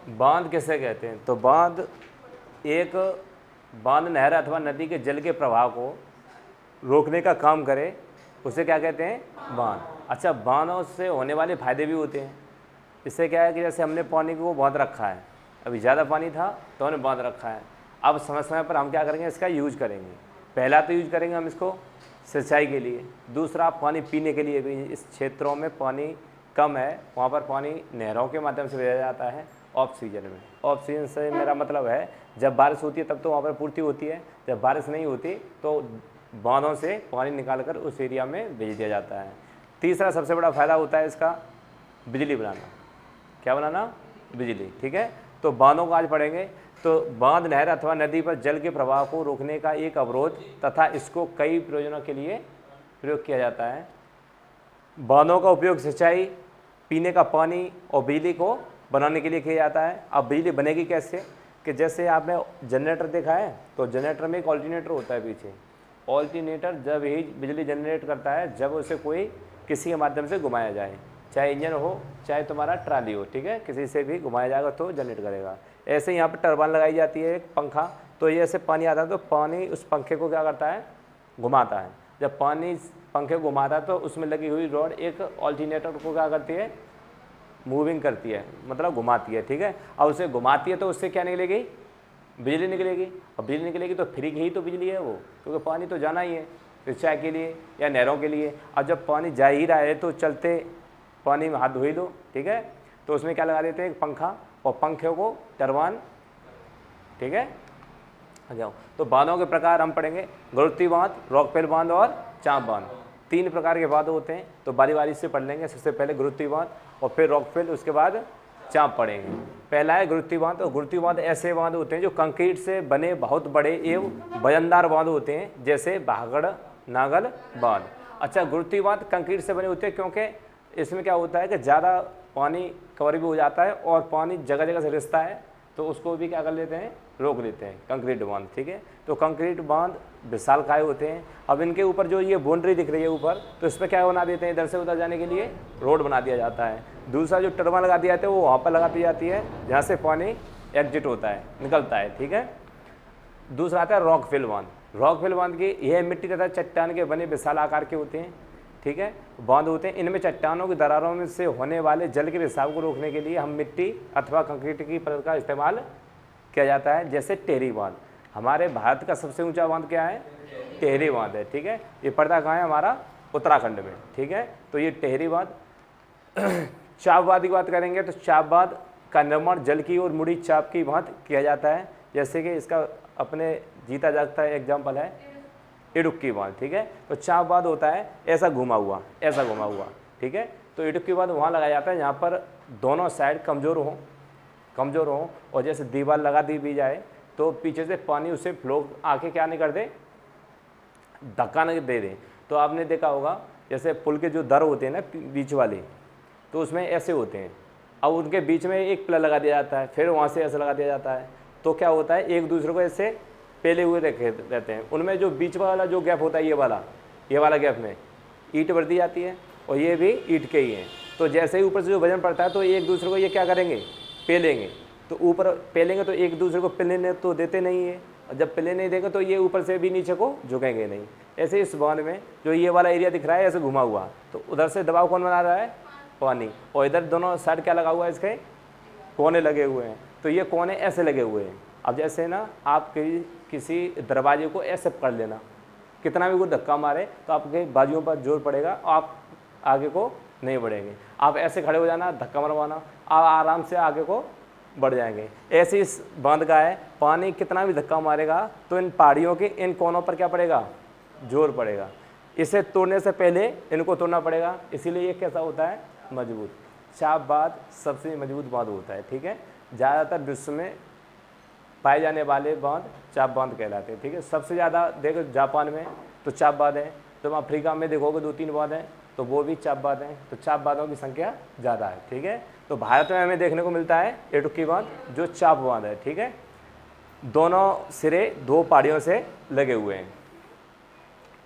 बांध किसे कहते हैं? तो बांध नहर अथवा नदी के जल के प्रवाह को रोकने का काम करे, उसे क्या कहते हैं? बांध। अच्छा, बांधों से होने वाले फायदे भी होते हैं। इससे क्या है कि जैसे हमने पानी को बांध रखा है, अभी ज़्यादा पानी था तो हमने बांध रखा है, अब समय समय पर हम क्या करेंगे? इसका यूज करेंगे। पहला तो यूज करेंगे हम इसको सिंचाई के लिए, दूसरा पानी पीने के लिए भी। इस क्षेत्रों में पानी कम है, वहाँ पर पानी नहरों के माध्यम से भेजा जाता है ऑफ सीजन में। ऑफ सीजन से मेरा मतलब है जब बारिश होती है तब तो वहाँ पर पूर्ति होती है, जब बारिश नहीं होती तो बांधों से पानी निकालकर उस एरिया में भेज दिया जाता है। तीसरा सबसे बड़ा फ़ायदा होता है इसका बिजली बनाना। क्या बनाना? बिजली। ठीक है, तो बांधों को आज पढ़ेंगे। तो बांध नहर अथवा नदी पर जल के प्रवाह को रोकने का एक अवरोध तथा इसको कई प्रयोजनों के लिए प्रयोग किया जाता है। बांधों का उपयोग सिंचाई, पीने का पानी और बिजली को बनाने के लिए किया जाता है। अब बिजली बनेगी कैसे? कि जैसे आपने जनरेटर देखा है, तो जनरेटर में एक ऑल्टरनेटर होता है पीछे। ऑल्टरनेटर जब ही बिजली जनरेट करता है जब उसे कोई किसी के माध्यम से घुमाया जाए, चाहे इंजन हो चाहे तुम्हारा ट्राली हो, ठीक है, किसी से भी घुमाया जाएगा तो जनरेट करेगा। ऐसे यहाँ पर टरबाइन लगाई जाती है, एक पंखा, तो ये ऐसे पानी आता है तो पानी उस पंखे को क्या करता है? घुमाता है। जब पानी पंखे को घुमाता है तो उसमें लगी हुई रॉड एक ऑल्टरनेटर को क्या करती है? मूविंग करती है, मतलब घुमाती है। ठीक है, अब उसे घुमाती है तो उससे क्या निकलेगी? बिजली निकलेगी। और बिजली निकलेगी तो फ्री की ही तो बिजली है वो, क्योंकि पानी तो जाना ही है सिंचाई के लिए या नहरों के लिए। अब जब पानी जा ही रहा है तो चलते पानी में हाथ धो ही दो। ठीक है, तो उसमें क्या लगा देते हैं? एक पंखा, और पंखे को टरबाइन। ठीक है, आ जाओ। तो बांधों के प्रकार हम पढ़ेंगे, गुरुत्वीय बांध, रॉकफेल बांध और चाप बांध। 3 प्रकार के बांध होते हैं, तो बारी बारी से पढ़ लेंगे। सबसे पहले गुरुत्वीय बांध और फिर रॉकफेल, उसके बाद चाप पढ़ेंगे। पहला है गुरुत्वीय बांध। तो गुरुत्वीय बांध ऐसे बांध होते हैं जो कंक्रीट से बने बहुत बड़े एवं वजनदार बांध होते हैं, जैसे भागड़ नागल बांध। अच्छा, गुरुत्वीय बांध कंक्रीट से बने होते हैं क्योंकि इसमें क्या होता है कि ज़्यादा पानी कवर भी हो जाता है और पानी जगह जगह से रिसता है, तो उसको भी क्या कर लेते हैं? रोक लेते हैं, कंक्रीट बांध। ठीक है, तो कंक्रीट बांध विशालकाय होते हैं। अब इनके ऊपर जो ये बाउंड्री दिख रही है ऊपर, तो इस पर क्या बना देते हैं? इधर से उधर जाने के लिए रोड बना दिया जाता है। दूसरा जो टरबाइन लगा दिया जाता है वो वहाँ पर लगा दी जाती है जहाँ से पानी एग्जिट होता है, निकलता है। ठीक है, दूसरा आता है रॉकफेल बांध। रॉकफेल बांध की यह मिट्टी तथा चट्टान के बने विशाल आकार के होते हैं। ठीक है, बांध होते हैं। इनमें चट्टानों की दरारों में से होने वाले जल के रिसाव को रोकने के लिए हम मिट्टी अथवा कंक्रीट की परत का इस्तेमाल किया जाता है, जैसे टेहरी बांध। हमारे भारत का सबसे ऊंचा बांध क्या है? टेहरी बांध है। ठीक है, ये पड़ता कहाँ है? हमारा उत्तराखंड में। ठीक है, तो ये टेहरी बांध। चाप बांध की बात करेंगे तो चाप बांध का निर्माण जल की और मुड़ी चाप की बांध किया जाता है, जैसे कि इसका अपने जीता जागता एग्जाम्पल है इडुक्की बांध। ठीक है, तो चाप बांध होता है ऐसा घुमा हुआ, ऐसा घुमा हुआ। ठीक है, तो इडुक्की बांध वहाँ लगाया जाता है जहाँ पर दोनों साइड कमज़ोर हो और जैसे दीवार लगा दी भी जाए तो पीछे से पानी उसे फ्लो आके क्या नहीं कर दे? धक्का नहीं दे दे। तो आपने देखा होगा जैसे पुल के जो दर होते हैं ना बीच वाले, तो उसमें ऐसे होते हैं। अब उनके बीच में एक पिलर लगा दिया जाता है, फिर वहाँ से ऐसा लगा दिया जाता है, तो क्या होता है? एक दूसरे को ऐसे पेले हुए रखे रहते हैं। उनमें जो बीच वाला जो गैप होता है, ये वाला गैप में ईंट भर दी जाती है और ये भी ईंट के ही हैं। तो जैसे ही ऊपर से जो वजन पड़ता है तो एक दूसरे को ये क्या करेंगे? पेलेंगे। तो ऊपर पेलेंगे तो एक दूसरे को पेलने तो देते नहीं है, और जब पेले नहीं देंगे तो ये ऊपर से भी नीचे को झुकेंगे नहीं। ऐसे इस बांध में जो ये वाला एरिया दिख रहा है ऐसे घुमा हुआ, तो उधर से दबाव कौन बना रहा है? पानी। और इधर दोनों साइड क्या लगा हुआ है? इसके कोने लगे हुए हैं। तो ये कोने ऐसे लगे हुए हैं। अब जैसे ना आप किसी दरवाजे को ऐसे पकड़ लेना, कितना भी वो धक्का मारे तो आपके बाजुओं पर जोर पड़ेगा, आप आगे को नहीं बढ़ेंगे। आप ऐसे खड़े हो जाना, धक्का मरवाना, आप आराम से आगे को बढ़ जाएंगे। ऐसे इस बांध का है, पानी कितना भी धक्का मारेगा तो इन पहाड़ियों के इन कोनों पर क्या पड़ेगा? जोर पड़ेगा। इसे तोड़ने से पहले इनको तोड़ना पड़ेगा, इसीलिए ये कैसा होता है? मजबूत। चाप बांध सबसे मजबूत बांध होता है। ठीक है, ज़्यादातर विश्व में पाए जाने वाले बांध चाप बांध कहलाते हैं। ठीक है, सबसे ज़्यादा देखो जापान में तो चाप बांध है, तुम अफ्रीका में देखोगे 2-3 बांध हैं तो वो भी चाप बांध हैं। तो चाप बांधों की संख्या ज़्यादा है। ठीक है, तो भारत में हमें देखने को मिलता है इडुक्की बांध जो चाप बांध है। ठीक है, दोनों सिरे 2 पहाड़ियों से लगे हुए हैं।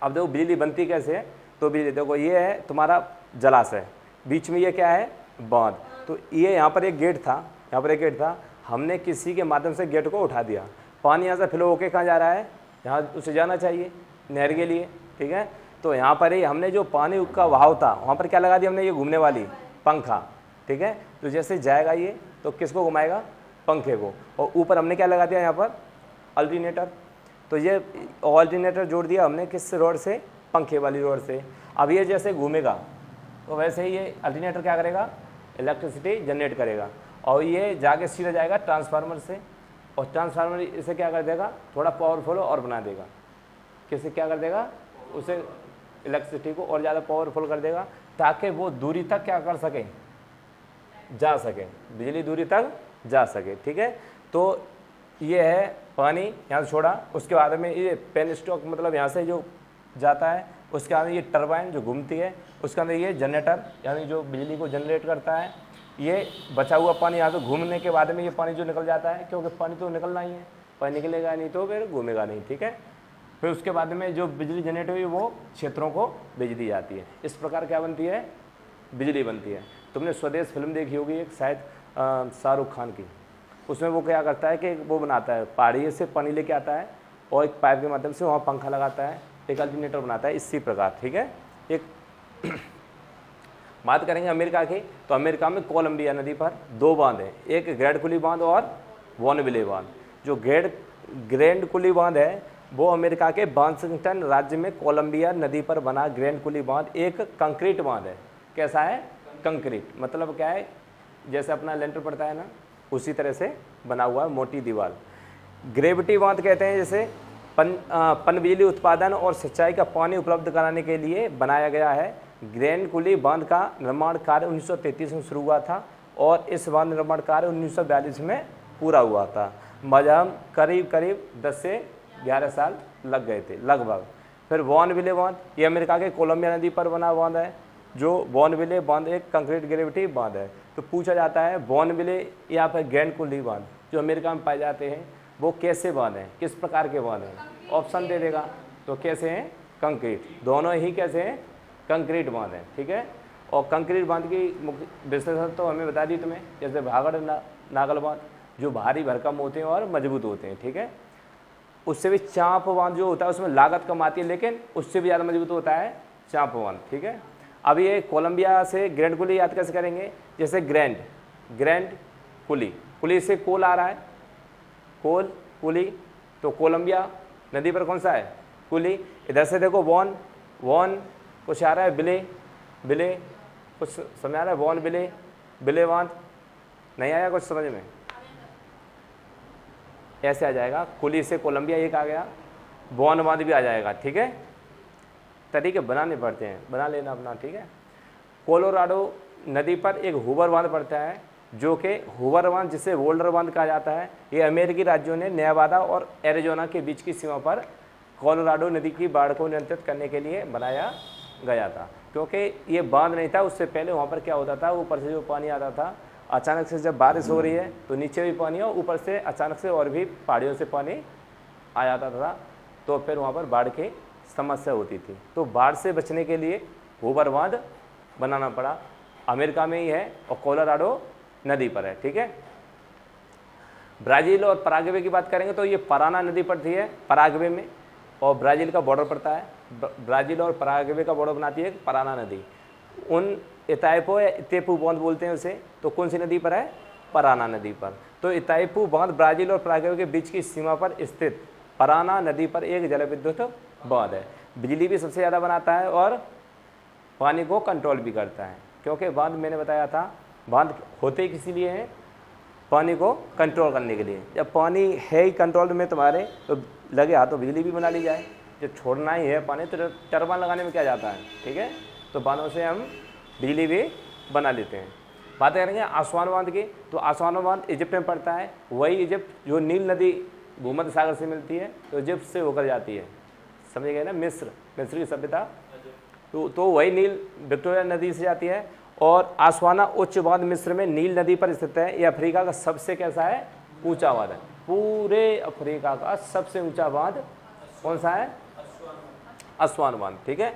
अब देखो बिजली बनती कैसे है? तो बिजली देखो ये है तुम्हारा जलाशय, बीच में ये क्या है? बांध। तो ये यहाँ पर एक गेट था यहाँ पर एक गेट था, हमने किसी के माध्यम से गेट को उठा दिया, पानी यहाँ से फ्लो होके कहाँ जा रहा है, यहाँ उसे जाना चाहिए नहर के लिए, ठीक है। तो यहाँ पर ही हमने जो पानी का बहाव था वहाँ पर क्या लगा दिया हमने, ये घूमने वाली पंखा, ठीक है। तो जैसे जाएगा ये तो किसको घुमाएगा, पंखे को, और ऊपर हमने क्या लगा दिया यहाँ पर, अल्टरनेटर। तो ये अल्टरनेटर जोड़ दिया हमने किस रॉड से, पंखे वाली रॉड से। अब ये जैसे घूमेगा तो वैसे ही ये अल्टरनेटर क्या करेगा, इलेक्ट्रिसिटी जनरेट करेगा, और ये जाके सीधा जाएगा ट्रांसफार्मर से, और ट्रांसफार्मर इसे क्या कर देगा, थोड़ा पावरफुल और बना देगा। किसे क्या कर देगा, उसे इलेक्ट्रिसिटी को और ज़्यादा पावरफुल कर देगा, ताकि वो दूरी तक क्या कर सके, जा सके, बिजली दूरी तक जा सके, ठीक है। तो ये है पानी यहाँ से छोड़ा, उसके बाद में ये पेन स्टॉक मतलब यहाँ से जो जाता है, उसके बाद ये टरबाइन जो घूमती है, उसके अंदर ये जनरेटर यानी जो बिजली को जनरेट करता है। ये बचा हुआ पानी यहाँ से घूमने के बाद में ये पानी जो निकल जाता है, क्योंकि पानी तो निकलना ही है, पानी निकलेगा नहीं तो फिर घूमेगा नहीं, ठीक है। फिर उसके बाद में जो बिजली जनरेट हुई वो क्षेत्रों को भेज दी जाती है। इस प्रकार क्या बनती है, बिजली बनती है। तुमने स्वदेश फिल्म देखी होगी एक शायद शाहरुख खान की, उसमें वो क्या करता है कि वो बनाता है, पहाड़ी से पानी लेके आता है और एक पाइप के माध्यम से वहाँ पंखा लगाता है, एक अल्टरनेटर बनाता है, इसी प्रकार, ठीक है। एक बात करेंगे अमेरिका की, तो अमेरिका में कोलंबिया नदी पर 2 बांध हैं, एक ग्रैंड कुली बांध और वॉनविले बांध। जो ग्रैंड कुली बांध है वो अमेरिका के वाशिंगटन राज्य में कोलंबिया नदी पर बना ग्रैंड कुली बांध एक कंक्रीट बांध है। कैसा है, कंक्रीट, मतलब क्या है, जैसे अपना लेंटर पड़ता है ना, उसी तरह से बना हुआ है, मोटी दीवार। ग्रेविटी बांध कहते हैं, जैसे पनबिजली उत्पादन और सिंचाई का पानी उपलब्ध कराने के लिए बनाया गया है। ग्रैंड कुली बांध का निर्माण कार्य 1933 में शुरू हुआ था और इस बांध निर्माण कार्य 1942 में पूरा हुआ था। मजहम करीब 10 से 11 साल लग गए थे लगभग। फिर वॉनविले बांध, ये अमेरिका के कोलंबिया नदी पर बना बांध है। जो वॉनविले बांध एक कंक्रीट ग्रेविटी बांध है। तो पूछा जाता है वॉनविले या फिर ग्रैंड कुली बांध जो अमेरिका में पाए जाते हैं वो कैसे बांध हैं, किस प्रकार के बांध हैं, ऑप्शन दे देगा। तो कैसे हैं, कंक्रीट, दोनों ही कैसे हैं, कंक्रीट बांध हैं, ठीक है। और कंक्रीट बांध की विशेषता तो हमें बता दी तुम्हें, जैसे भागड़ नागल बांध जो भारी भरकम होते हैं और मजबूत होते हैं, ठीक है। उससे भी चाँप बांध जो होता है उसमें लागत कम आती है, लेकिन उससे भी ज़्यादा मजबूत होता है चाँप बांध, ठीक है। अब ये कोलंबिया से ग्रैंड कुली याद कैसे करेंगे, जैसे ग्रैंड कुली से कोल आ रहा है, कोल कुली, तो कोलंबिया नदी पर कौन सा है, कुली। इधर से देखो वॉन कुछ आ रहा है, बिले कुछ समझ आ रहा है, वॉन बिले बांध नहीं आया कुछ समझ में, ऐसे आ जाएगा। कुली से कोलंबिया एक आ गया, वॉन बांध भी आ जाएगा, ठीक है। तरीके बनाने पड़ते हैं, बना लेना अपना, ठीक है। कोलोराडो नदी पर एक हूवर बांध पड़ता है जो कि हूवर बांध जिसे वोल्डर बांध कहा जाता है। ये अमेरिकी राज्यों ने नेवादा और एरिजोना के बीच की सीमा पर कोलोराडो नदी की बाढ़ को नियंत्रित करने के लिए बनाया गया था, क्योंकि ये बांध नहीं था उससे पहले वहाँ पर क्या होता था, ऊपर से जो पानी आता था, अचानक से जब बारिश हो रही है तो नीचे भी पानी और ऊपर से अचानक से और भी पहाड़ियों से पानी आ जाता था, तो फिर वहाँ पर बाढ़ की समस्या होती थी। तो बाढ़ से बचने के लिए हूवर बांध बनाना पड़ा। अमेरिका में ही है और कोलोराडो नदी पर है, ठीक है। ब्राज़ील और पराग्वे की बात करेंगे तो ये पराना नदी पर थी है पराग्वे में, और ब्राज़ील का बॉर्डर पड़ता है, ब्राज़ील और पराग्वे का बॉर्डर बनाती है पराना नदी। उन इताइपो या इतेपू बांध बोलते हैं उसे, तो कौन सी नदी पर है, पराना नदी पर। तो इताइपू बांध ब्राज़ील और पराग्वे के बीच की सीमा पर स्थित पराना नदी पर एक जल विद्युत बांध है। बिजली भी सबसे ज़्यादा बनाता है और पानी को कंट्रोल भी करता है, क्योंकि बांध मैंने बताया था बांध होते ही किसी लिए हैं, पानी को कंट्रोल करने के लिए। जब पानी है ही कंट्रोल में तुम्हारे तो लगे हाथ तो बिजली भी बना ली जाए। जब छोड़ना ही है पानी तो टरबाइन लगाने में क्या जाता है, ठीक है। तो बांधों से हम बिजली भी बना लेते हैं। बात करेंगे आसवान बांध की, तो आसवान बांध इजिप्ट में पड़ता है। वही इजिप्ट जो नील नदी भूमध्य सागर से मिलती है तो इजिप्ट से होकर जाती है, समझ गए ना, मिस्र की सभ्यता, तो वही नील विक्टोरिया नदी से जाती है। और आसवाना उच्च बांध मिस्र में नील नदी पर स्थित है। ये अफ्रीका का सबसे कैसा है, ऊंचा बांध है। पूरे अफ्रीका का सबसे ऊंचा बांध कौन सा है, आसवान बांध, ठीक है।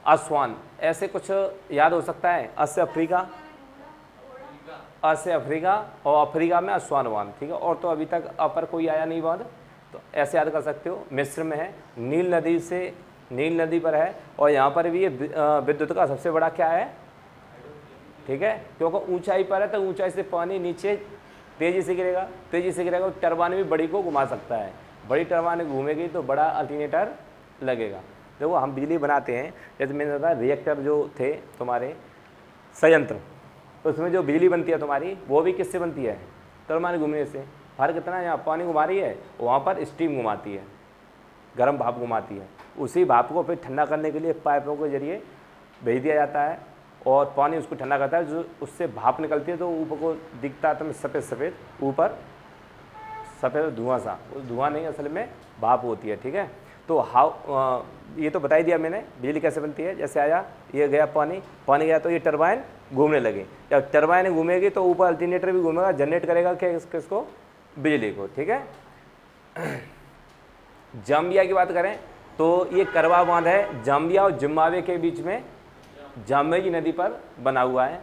आसवान ऐसे कुछ याद हो सकता है, अस से अफ्रीका, अ से अफ्रीका और अफ्रीका में अस्वान बांध, ठीक है। और तो अभी तक अ पर कोई आया नहीं बांध, तो ऐसे याद कर सकते हो। मिस्र में है, नील नदी पर है, और यहाँ पर भी ये विद्युत का सबसे बड़ा क्या है, ठीक है, क्योंकि ऊंचाई पर है तो ऊंचाई से पानी नीचे तेज़ी से गिरेगा, तो टरबाइन भी बड़ी को घुमा सकता है, बड़ी टरबाइन घूमेगी तो बड़ा अल्टरनेटर लगेगा। देखो हम बिजली बनाते हैं, जैसे मैंने बताया रिएक्टर जो थे तुम्हारे संयंत्र, उसमें जो बिजली बनती है तुम्हारी वो भी किससे बनती है, टरबाइन घूमने से। फर्क इतना है, यहाँ पानी घुमा रही है, वहाँ पर स्टीम घुमाती है, गर्म भाप घुमाती है। उसी भाप को फिर ठंडा करने के लिए पाइपों के जरिए भेज दिया जाता है, और पानी उसको ठंडा करता है, जो उससे भाप निकलती है तो ऊपर को दिखता है तुम्हें सफ़ेद, ऊपर सफ़ेद धुआं सा, उस धुआं नहीं असल में भाप होती है, ठीक है। तो ये तो बता ही दिया मैंने बिजली कैसे बनती है। जैसे आया, ये गया पानी गया तो ये टरबाइन घूमने लगे, जब टरबाइन घूमेगी तो ऊपर अल्टरनेटर भी घूमेगा, जनरेट करेगा किसको, बिजली को, ठीक है। जाम्बिया की बात करें तो ये करवा बांध है, जाम्बिया और जिम्बाब्वे के बीच में जाम्बेजी नदी पर बना हुआ है।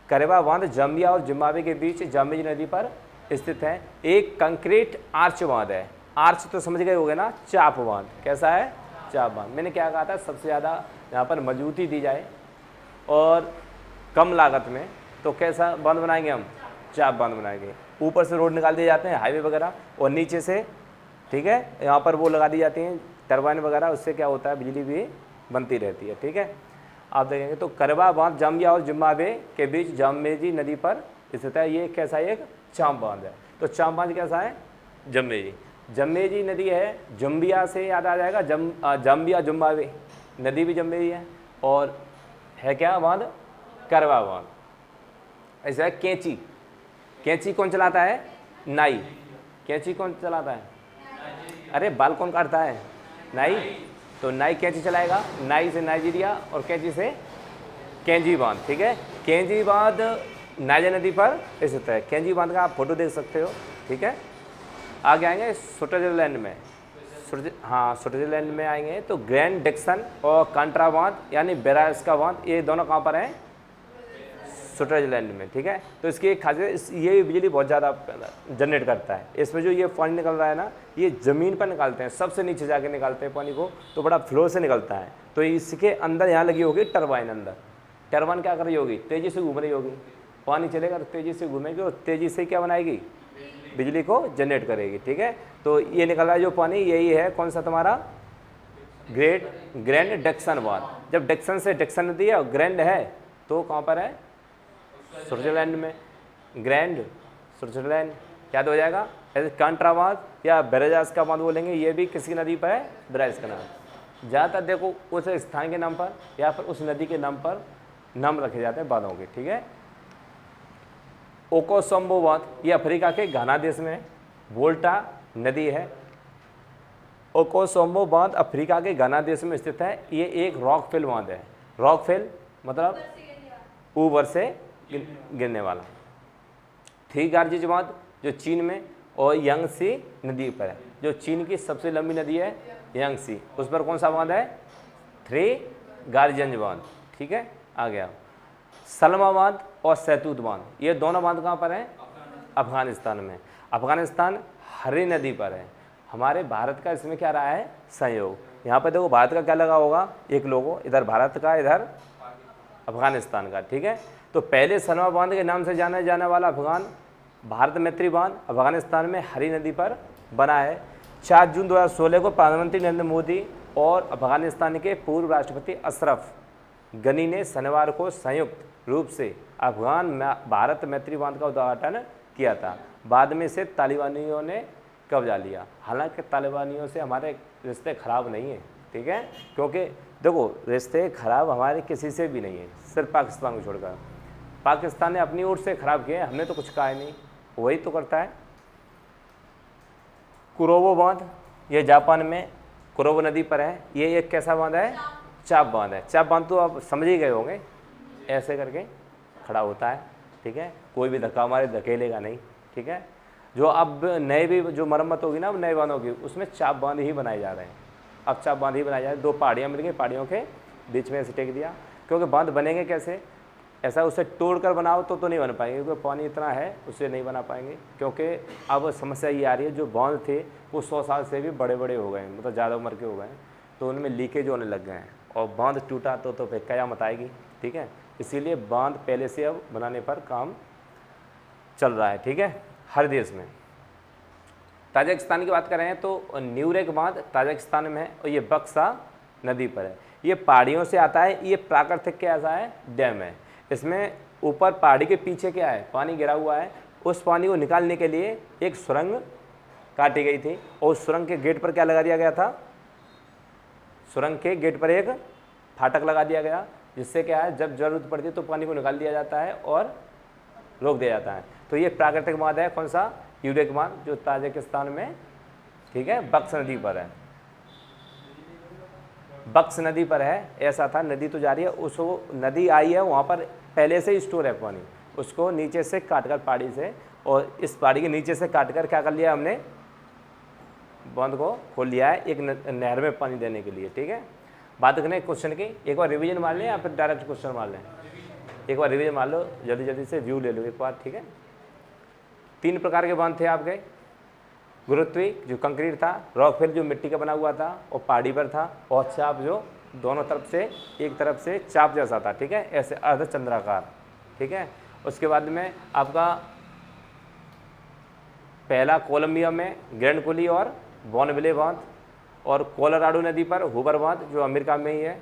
करवा बांध जाम्बिया और जिम्बाब्वे के बीच जाम्बेजी नदी पर स्थित है। एक कंक्रीट आर्च बांध है, आर्च तो समझ गए होगे ना, चाप बांध। कैसा है, चाप बांध। मैंने क्या कहा था, सबसे ज़्यादा यहाँ पर मजबूती दी जाए और कम लागत में, तो कैसा बांध बनाएंगे हम, चाप बांध बनाएंगे। ऊपर से रोड निकाल दिए जाते हैं, हाईवे वगैरह, और नीचे से, ठीक है, यहाँ पर वो लगा दी जाती हैं टरबाइन वगैरह, उससे क्या होता है, बिजली भी बनती रहती है, ठीक है। आप देखेंगे तो करवा बांध जाम्बिया और जिम्बाब्वे के बीच जाम्बेजी नदी पर स्थित है। ये कैसा है, एक चाप बांध है। तो चाप बांध कैसा है, जम्बेजी नदी है, जम्बिया से याद आ जाएगा, जाम्बिया जिम्बाब्वे नदी भी जम्बेजी है, और है क्या बांध, करवा बांध। ऐसा है कैंची कौन चलाता है, नाई। कैंची कौन चलाता है, अरे बाल कौन काटता है, नाई। तो नाई कैंची चलाएगा, नाई से नाइजीरिया और कैंची से कैंजी बांध, ठीक है। कैंजी बांध नाइजर नदी पर स्थित है। कैंजी बांध का आप फोटो देख सकते हो, ठीक है। आगे आएंगे स्विट्जरलैंड में, स्विट्जरलैंड में आएंगे तो ग्रैंड डिक्सन और कांट्रा बांध यानी बेरास्का बांध, ये दोनों कहाँ पर हैं, स्विट्जरलैंड में, ठीक है। तो इसकी एक खासियत, ये बिजली बहुत ज़्यादा जनरेट करता है। इसमें जो ये पानी निकल रहा है ना, ये ज़मीन पर निकालते हैं, सबसे नीचे जाके निकालते हैं पानी को, तो बड़ा फ्लो से निकलता है। तो इसके अंदर यहाँ लगी होगी टरबाइन, अंदर टरबाइन क्या कर रही होगी, तेज़ी से घूम रही होगी, पानी चलेगा तो तेज़ी से घूमेगी और तेज़ी से क्या बनाएगी, बिजली को जनरेट करेगी, ठीक है। तो ये निकल रहा है जो पानी, यही है कौन सा तुम्हारा, ग्रैंड डिक्सन बांध। जब डिक्सन से डिक्सन नदी है और ग्रैंड है तो कहाँ पर है, स्विट्जरलैंड में, ग्रैंड स्विट्जरलैंड याद हो जाएगा। ऐसे कांट्रा बांध या बेरास्का का बांध बोलेंगे, ये भी किसी नदी पर है, बेरास्का का नाम। ज़्यादातर देखो उस स्थान के नाम पर या फिर उस नदी के नाम पर नाम रखे जाते हैं बांधों के, ठीक है। ओकोसोम्बो बांध, ये अफ्रीका के घाना देश में है, वोल्टा नदी है। ओकोसोम्बो बांध अफ्रीका के घाना देश में स्थित है। ये एक रॉकफेल बांध है। रॉकफेल मतलब ऊपर से गिरने वाला। थ्री गार्जेज बांध जो चीन में और यांगसी नदी पर है, जो चीन की सबसे लंबी नदी है यांगसी, उस पर कौन सा बांध है, थ्री गार्जेज बांध, ठीक है। आ गया सलमा बांध और सैतूत बांध, ये दोनों बांध कहाँ पर हैं, अफगानिस्तान में। अफगानिस्तान हरी नदी पर है। हमारे भारत का इसमें क्या रहा है, सहयोग। यहाँ पर देखो भारत का क्या लगा होगा, एक लोगो, इधर भारत का, इधर अफगानिस्तान का, ठीक है। तो पहले सलमा बांध के नाम से जाना जाने वाला अफगान भारत मैत्री बांध अफगानिस्तान में हरी नदी पर बना है। 4 जून 2016 को प्रधानमंत्री नरेंद्र मोदी और अफगानिस्तान के पूर्व राष्ट्रपति अशरफ गनी ने शनिवार को संयुक्त रूप से अफगान भारत मैत्री बांध का उद्घाटन किया था। बाद में से तालिबानियों ने कब्जा लिया। हालांकि तालिबानियों से हमारे रिश्ते खराब नहीं हैं, ठीक है, क्योंकि देखो रिश्ते खराब हमारे किसी से भी नहीं है, सिर्फ पाकिस्तान को छोड़कर। पाकिस्तान ने अपनी ओर से खराब किए, हमने तो कुछ कहा ही नहीं, वही तो करता है। कुरोवो बांध, ये जापान में कुरोवो नदी पर है। ये एक कैसा बांध है, चाप बांध है। चाप बांध तो आप समझ ही गए होंगे, ऐसे करके खड़ा होता है, ठीक है, कोई भी धक्का मारे धकेलेगा नहीं, ठीक है। जो अब नए भी जो मरम्मत होगी ना नए बांधों की, उसमें चाप बांध ही बनाए जा रहे हैं। अब चाप बांध ही बनाए जा रहे हैं। 2 पहाड़ियाँ मिल गई, पहाड़ियों के बीच में ऐसे टेक दिया, क्योंकि बांध बनेंगे कैसे, ऐसा उसे तोड़ कर बनाओ तो नहीं बन पाएंगे, क्योंकि पानी इतना है उसे नहीं बना पाएंगे। क्योंकि अब समस्या ये आ रही है, जो बांध थे वो 100 साल से भी बड़े बड़े हो गए हैं, मतलब ज़्यादा उम्र के हो गए हैं, तो उनमें लीकेज होने लग गए हैं, और बांध टूटा तो फिर कयामत आएगी। ठीक है, इसीलिए बांध पहले से अब बनाने पर काम चल रहा है। ठीक है, हर देश में। ताजिकिस्तान की बात करें तो न्यूरेक बांध ताजिकिस्तान में है, और ये बक्सा नदी पर है। ये पहाड़ियों से आता है, ये प्राकृतिक कैसा है, डैम है। इसमें ऊपर पहाड़ी के पीछे क्या है, पानी गिरा हुआ है। उस पानी को निकालने के लिए एक सुरंग काटी गई थी, और उस सुरंग के गेट पर क्या लगा दिया गया था, सुरंग के गेट पर एक फाटक लगा दिया गया, जिससे क्या है, जब जरूरत पड़ती है तो पानी को निकाल दिया जाता है और रोक दिया जाता है। तो ये प्राकृतिक बांध है, कौन सा, यूरेक बांध, जो ताजिकिस्तान में, ठीक है, बक्स नदी पर है। बक्स नदी पर है। ऐसा था, नदी तो जा रही है, उस नदी आई है, वहाँ पर पहले से ही स्टोर है पानी, उसको नीचे से काटकर पहाड़ी से, और इस पहाड़ी के नीचे से काटकर क्या कर लिया हमने, बांध को खोल लिया है एक नहर में पानी देने के लिए। ठीक है, बात करें क्वेश्चन की, एक बार रिवीजन मार लें या फिर डायरेक्ट क्वेश्चन मार लें, एक बार रिवीजन मार लो, जल्दी जल्दी से व्यू ले लो एक बार। ठीक है, 3 प्रकार के बांध थे आपके, गुरुत्वीय जो कंक्रीट था, रॉकफिल जो मिट्टी का बना हुआ था और पहाड़ी पर था, और चाप जो दोनों तरफ से, एक तरफ से चाप जैसा था। ठीक है, ऐसे अर्धचंद्राकार। ठीक है, उसके बाद में आपका पहला कोलंबिया में ग्रैंड कुली और बॉनविले बांध, और कोलोराडो नदी पर हुबर बांध जो अमेरिका में ही है,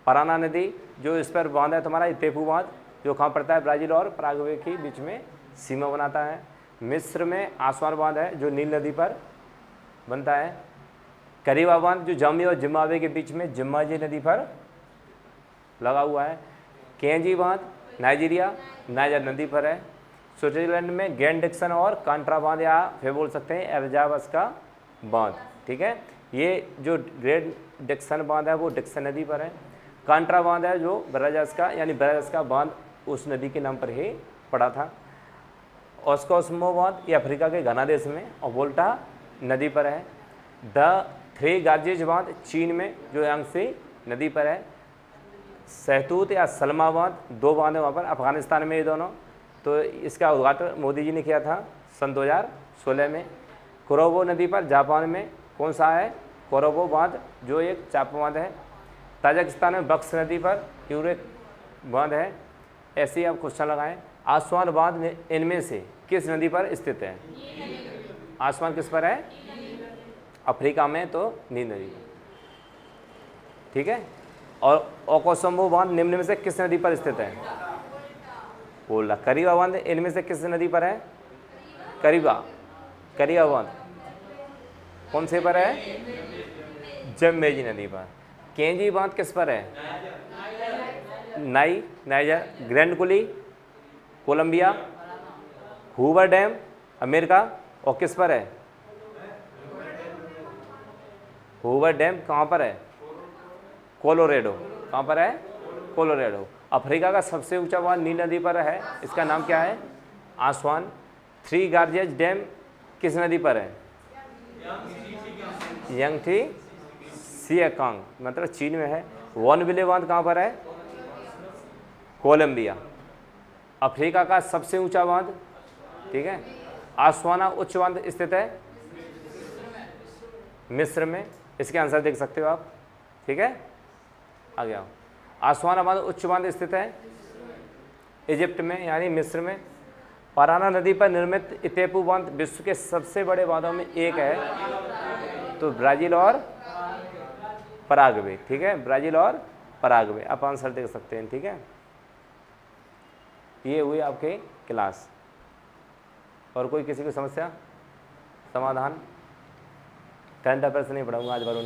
पराना नदी जो इस पर बांध है तुम्हारा इतेपू बांध, जो कहाँ पड़ता है, ब्राज़ील और पराग्वे के बीच में सीमा बनाता है। मिस्र में आसवान बांध है जो नील नदी पर बनता है। करीबा बांध जो जाम्बिया और जिम्बाब्वे के बीच में जिम्बाजी नदी पर लगा हुआ है। केंजी बांध नाइजीरिया नाइजर नदी पर है। स्विट्जरलैंड में ग्रैंड डिक्सन और कांट्रा बांध, या फिर बोल सकते हैं एल्जाबस का बांध। ठीक है, ये जो ग्रैंड डिक्सन बांध है वो डिक्सन नदी पर है। कांट्रा बांध है जो ब्राज़ास का, यानी ब्राज़ास का बांध उस नदी के नाम पर ही पड़ा था। ऑस्कोसमो बांध ये अफ्रीका के घना देश में और वोल्टा नदी पर है। द थ्री गार्जेज बांध चीन में जो यांगत्से नदी पर है। सहतूत या सलमा बांध 2 बांध है वहाँ पर, अफगानिस्तान में ये दोनों। तो इसका उद्घाटन मोदी जी ने किया था सन 2016 में। कोरोबो नदी पर जापान में कौन सा है, कोरोबो बांध जो एक चाप बांध है। ताजिकिस्तान में बक्स नदी पर यूरेक बांध है। ऐसे ही आप क्वेश्चन लगाएं। आसवान बांध इनमें से किस नदी पर स्थित है, आसवान किस पर है, अफ्रीका में तो नील नदी पर। ठीक है, और ओकोसम्बो बांध निम्न में से किस नदी पर स्थित है, बोल रहा। करीबा बांध इनमें से किस नदी पर है, करीबा बांध कौन से पर है, जम्बेजी नदी पर। केंजी बांध किस पर है, नाइजर। ग्रैंड कुली कोलंबिया। हूवर डैम अमेरिका, और किस पर है, हूवर डैम कहाँ पर है, कोलोरेडो। कहाँ पर है, कोलोरेडो। अफ्रीका का सबसे ऊंचा बांध नील नदी पर है, इसका नाम क्या है, आसवान। थ्री गार्जेज डैम किस नदी पर है, यांगथी सियाकांग, मतलब चीन में है। बॉनविले बांध कहाँ पर है, कोलंबिया। अफ्रीका का सबसे ऊंचा बांध, ठीक है, आसवाना उच्च बांध स्थित है मिस्र में। इसके आंसर देख सकते हो आप। ठीक है, आगे आओ। आसवाना बांध उच्च बांध स्थित है इजिप्ट में, यानी मिस्र में। पराना नदी पर निर्मित इतेपू बांध विश्व के सबसे बड़े बांधों में एक है, तो ब्राज़ील और पराग्वे। ठीक है, ब्राज़ील और पराग्वे, आप आंसर देख सकते हैं। ठीक है, ये हुई आपके क्लास। और कोई किसी की समस्या, समाधान? करंट अफेयर से नहीं पढ़ाऊंगा आज वरुण।